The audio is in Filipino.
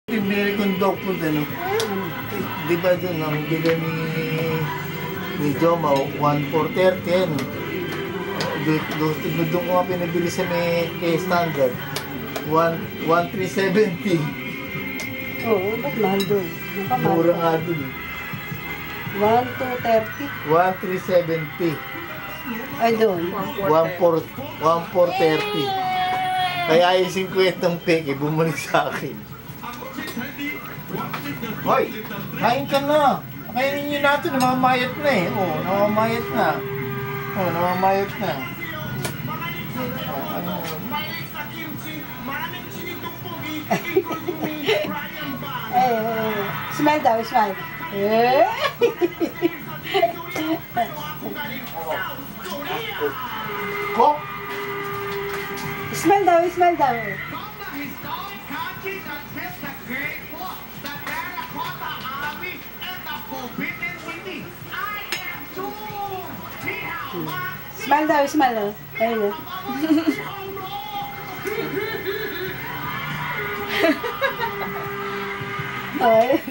Pinili kong dog food, ano? Di ba doon, ang bili ni Joma, 1,430, ano? Doon ko nga pinabili sa may kay Standard. 1,370. Oo, ba't mahal doon? Mura nga doon. 1,230. 1,370. Ay, doon. 1,430. Kaya yung 50 peke, bumalik sa akin. Hoy, kain ka na. Kainin nyo natin, namamayat na eh. Oo, namamayat na. Oo, namamayat na. Ano? Smile daw, smile. Eh? Kok? Smile daw, smile daw. Smile daw, smile daw. Ayun. Ay.